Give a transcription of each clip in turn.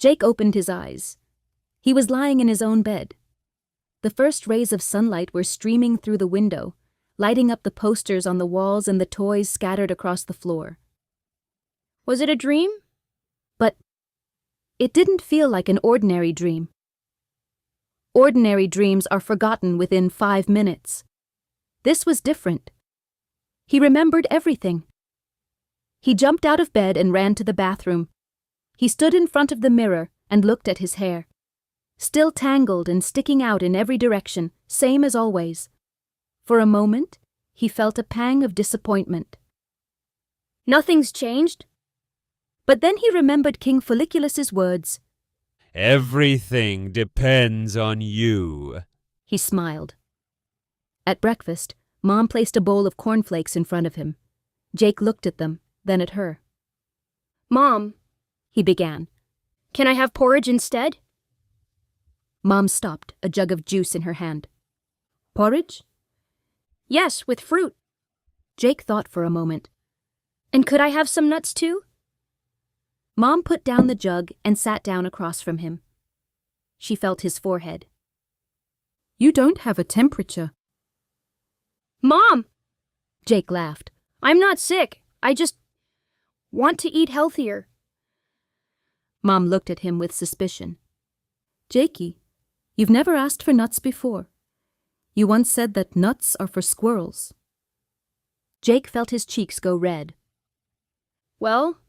Jake opened his eyes. He was lying in his own bed. The first rays of sunlight were streaming through the window, lighting up the posters on the walls and the toys scattered across the floor. Was it a dream? But it didn't feel like an ordinary dream. Ordinary dreams are forgotten within 5 minutes. This was different. He remembered everything. He jumped out of bed and ran to the bathroom. He stood in front of the mirror and looked at his hair. Still tangled and sticking out in every direction, same as always. For a moment, he felt a pang of disappointment. Nothing's changed? But then he remembered King Folliculus's words. Everything depends on you. He smiled. At breakfast, Mom placed a bowl of cornflakes in front of him. Jake looked at them, then at her. Mom, he began. Can I have porridge instead? Mom stopped, a jug of juice in her hand. Porridge? Yes, with fruit. Jake thought for a moment. And could I have some nuts too? Mom put down the jug and sat down across from him. She felt his forehead. You don't have a temperature. Mom! Jake laughed. I'm not sick. I just want to eat healthier. Mom looked at him with suspicion. Jakey, you've never asked for nuts before. You once said that nuts are for squirrels. Jake felt his cheeks go red. Well,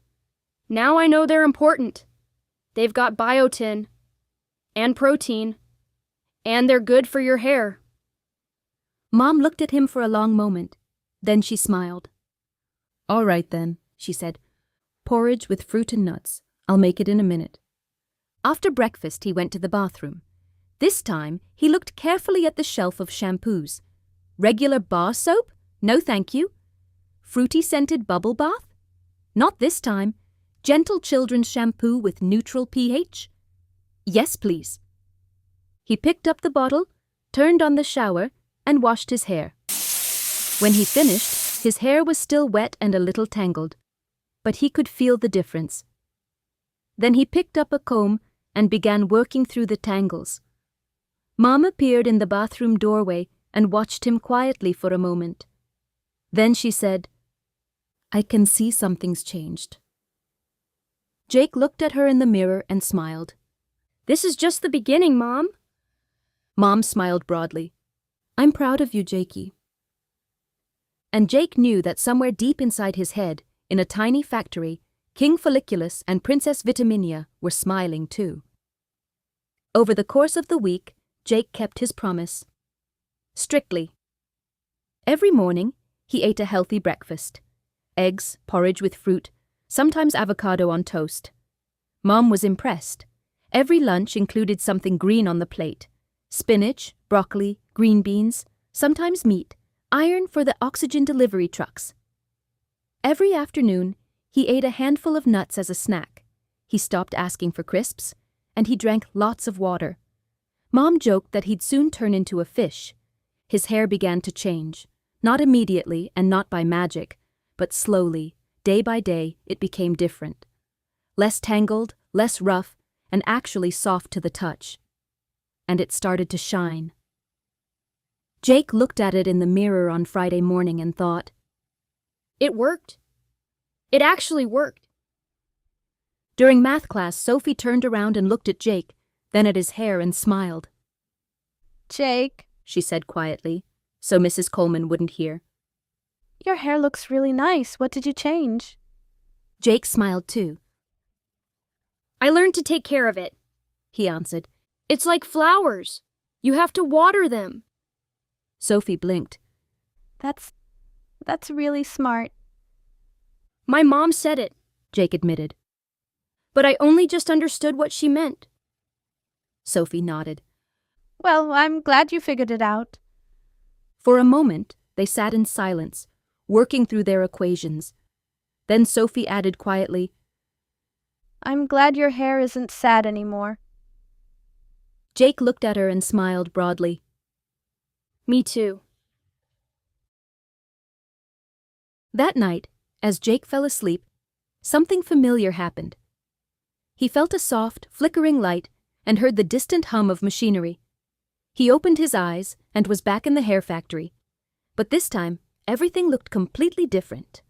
now I know they're important. They've got biotin and protein, and they're good for your hair. Mom looked at him for a long moment. Then she smiled. All right then, she said. Porridge with fruit and nuts. I'll make it in a minute. After breakfast, he went to the bathroom. This time, he looked carefully at the shelf of shampoos. Regular bar soap? No thank you. Fruity scented bubble bath? Not this time. Gentle children's shampoo with neutral pH? Yes, please. He picked up the bottle, turned on the shower, and washed his hair. When he finished, his hair was still wet and a little tangled, but he could feel the difference. Then he picked up a comb and began working through the tangles. Mom appeared in the bathroom doorway and watched him quietly for a moment. Then she said, I can see something's changed. Jake looked at her in the mirror and smiled. This is just the beginning, Mom. Mom smiled broadly. I'm proud of you, Jakey. And Jake knew that somewhere deep inside his head, in a tiny factory, King Folliculus and Princess Vitaminia were smiling too. Over the course of the week, Jake kept his promise. Strictly. Every morning, he ate a healthy breakfast. Eggs, porridge with fruit, sometimes avocado on toast. Mom was impressed. Every lunch included something green on the plate. Spinach, broccoli, green beans, sometimes meat, iron for the oxygen delivery trucks. Every afternoon, he ate a handful of nuts as a snack. He stopped asking for crisps, and he drank lots of water. Mom joked that he'd soon turn into a fish. His hair began to change, not immediately and not by magic, but slowly, day by day, it became different. Less tangled, less rough, and actually soft to the touch. And it started to shine. Jake looked at it in the mirror on Friday morning and thought, It worked. It actually worked. During math class, Sophie turned around and looked at Jake, then at his hair and smiled. Jake, she said quietly, so Mrs. Coleman wouldn't hear. Your hair looks really nice. What did you change? Jake smiled too. I learned to take care of it, he answered. It's like flowers. You have to water them. Sophie blinked. That's really smart. My mom said it, Jake admitted. But I only just understood what she meant. Sophie nodded. Well, I'm glad you figured it out. For a moment, they sat in silence, working through their equations. Then Sophie added quietly, I'm glad your hair isn't sad anymore. Jake looked at her and smiled broadly. Me too. That night, as Jake fell asleep, something familiar happened. He felt a soft, flickering light and heard the distant hum of machinery. He opened his eyes and was back in the hair factory. But this time, everything looked completely different.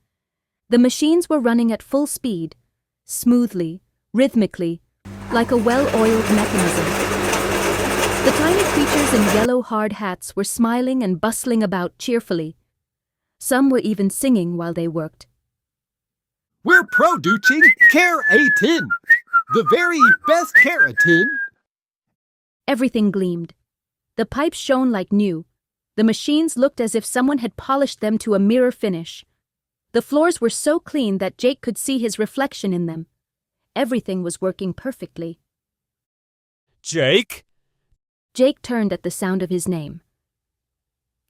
The machines were running at full speed, smoothly, rhythmically, like a well-oiled mechanism. The tiny creatures in yellow hard hats were smiling and bustling about cheerfully. Some were even singing while they worked. We're producing keratin, the very best keratin. Everything gleamed. The pipes shone like new. The machines looked as if someone had polished them to a mirror finish. The floors were so clean that Jake could see his reflection in them. Everything was working perfectly. Jake? Jake turned at the sound of his name.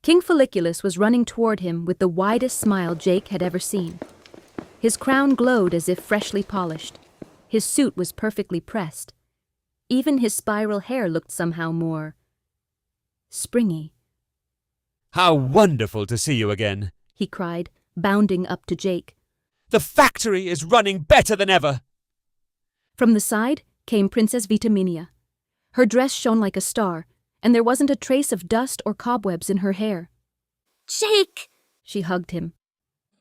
King Folliculus was running toward him with the widest smile Jake had ever seen. His crown glowed as if freshly polished. His suit was perfectly pressed. Even his spiral hair looked somehow more springy. How wonderful to see you again, He cried, bounding up to Jake. The factory is running better than ever. From the side came Princess Vitaminia. Her dress shone like a star, and there wasn't a trace of dust or cobwebs in her hair. Jake! She hugged him.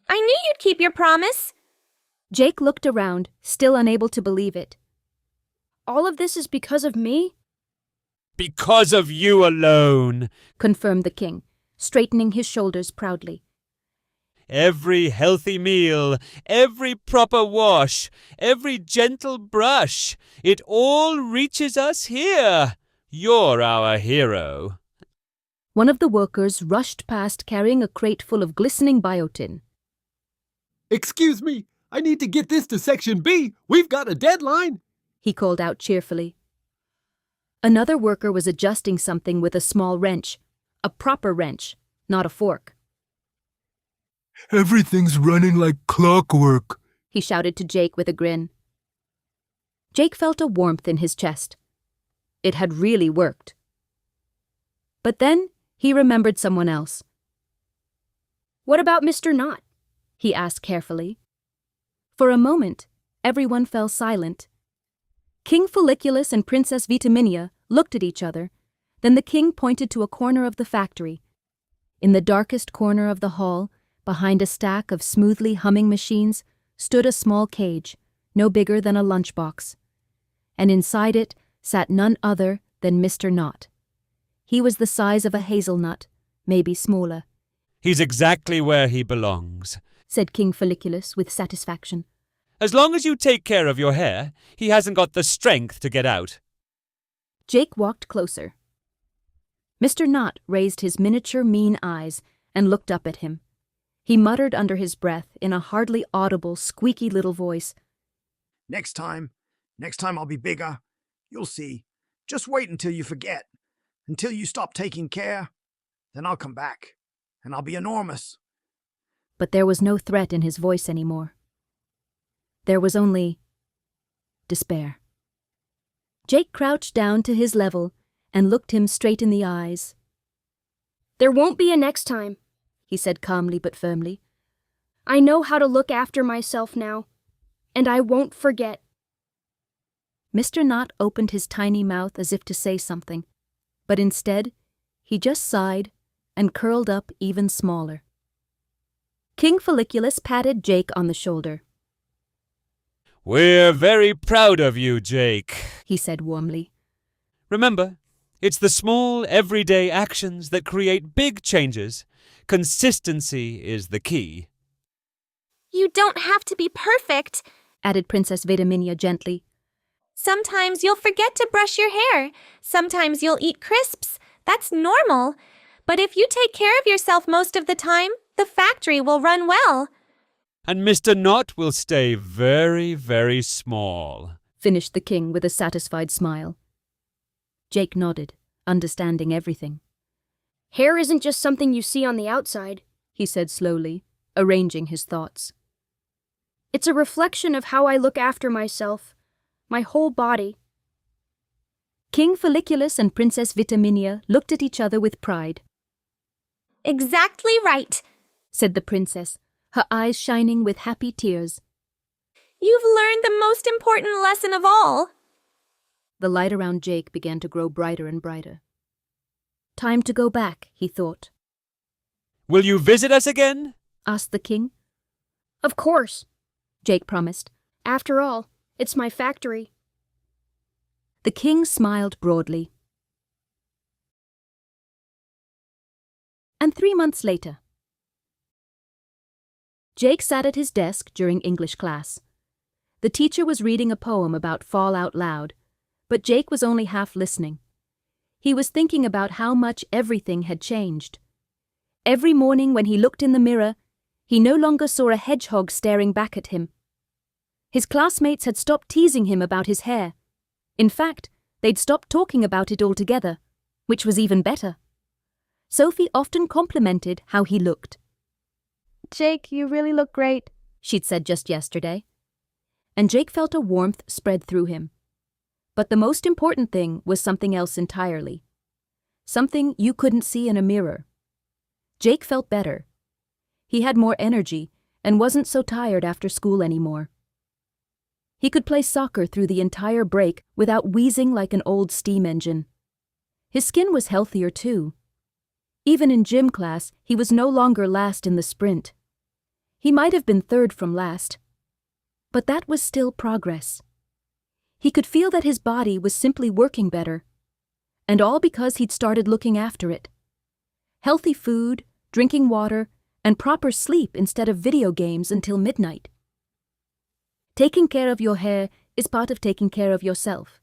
I knew you'd keep your promise. Jake looked around, still unable to believe it. All of this is because of me? Because of you alone. Confirmed the king, straightening his shoulders proudly. Every healthy meal, every proper wash, every gentle brush, it all reaches us here. You're our hero. One of the workers rushed past carrying a crate full of glistening biotin. Excuse me, I need to get this to Section B. We've got a deadline. He called out cheerfully. Another worker was adjusting something with a small wrench. A proper wrench, not a fork. Everything's running like clockwork, He shouted to Jake with a grin. Jake felt a warmth in his chest. It had really worked. But then he remembered someone else. What about Mr. Knott? He asked carefully. For a moment, everyone fell silent. King Folliculus and Princess Vitaminia looked at each other. Then the king pointed to a corner of the factory. In the darkest corner of the hall, behind a stack of smoothly humming machines, stood a small cage, no bigger than a lunchbox. And inside it sat none other than Mr. Knott. He was the size of a hazelnut, maybe smaller. He's exactly where he belongs. Said King Folliculus with satisfaction. As long as you take care of your hair, he hasn't got the strength to get out. Jake walked closer. Mr. Knott raised his miniature mean eyes and looked up at him. He muttered under his breath in a hardly audible, squeaky little voice. Next time I'll be bigger. You'll see. Just wait until you forget. Until you stop taking care. Then I'll come back. And I'll be enormous. But there was no threat in his voice anymore. There was only despair. Jake crouched down to his level and looked him straight in the eyes. There won't be a next time, He said calmly but firmly. I know how to look after myself now, and I won't forget. Mr. Knott opened his tiny mouth as if to say something, but instead, he just sighed and curled up even smaller. King Folliculus patted Jake on the shoulder. We're very proud of you, Jake, He said warmly. Remember, it's the small, everyday actions that create big changes. Consistency is the key. You don't have to be perfect, Added Princess Vitaminia gently. Sometimes you'll forget to brush your hair. Sometimes you'll eat crisps. That's normal. But if you take care of yourself most of the time, the factory will run well. And Mr. Knott will stay very, very small. Finished the king with a satisfied smile. Jake nodded, understanding everything. Hair isn't just something you see on the outside, He said slowly, arranging his thoughts. It's a reflection of how I look after myself, my whole body. King Folliculus and Princess Vitaminia looked at each other with pride. Exactly right, Said the princess, her eyes shining with happy tears. You've learned the most important lesson of all. The light around Jake began to grow brighter and brighter. Time to go back, he thought. Will you visit us again? Asked the king. Of course. Jake promised. After all, it's my factory. The king smiled broadly. And 3 months later, Jake sat at his desk during English class. The teacher was reading a poem about fall out loud, but Jake was only half listening. He was thinking about how much everything had changed. Every morning when he looked in the mirror, he no longer saw a hedgehog staring back at him. His classmates had stopped teasing him about his hair. In fact, they'd stopped talking about it altogether, which was even better. Sophie often complimented how he looked. Jake, you really look great, She'd said just yesterday. And Jake felt a warmth spread through him. But the most important thing was something else entirely. Something you couldn't see in a mirror. Jake felt better. He had more energy and wasn't so tired after school anymore. He could play soccer through the entire break without wheezing like an old steam engine. His skin was healthier too. Even in gym class, he was no longer last in the sprint. He might have been third from last, but that was still progress. He could feel that his body was simply working better, and all because he'd started looking after it. Healthy food, drinking water, and proper sleep instead of video games until midnight. Taking care of your hair is part of taking care of yourself.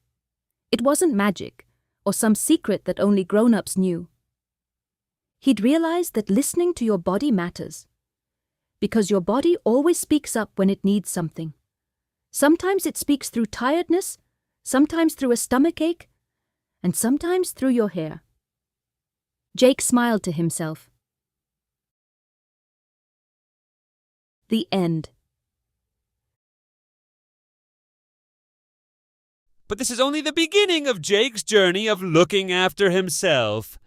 It wasn't magic, or some secret that only grown-ups knew. He'd realized that listening to your body matters, because your body always speaks up when it needs something. Sometimes it speaks through tiredness, sometimes through a stomachache, and sometimes through your hair. Jake smiled to himself. The end. But this is only the beginning of Jake's journey of looking after himself.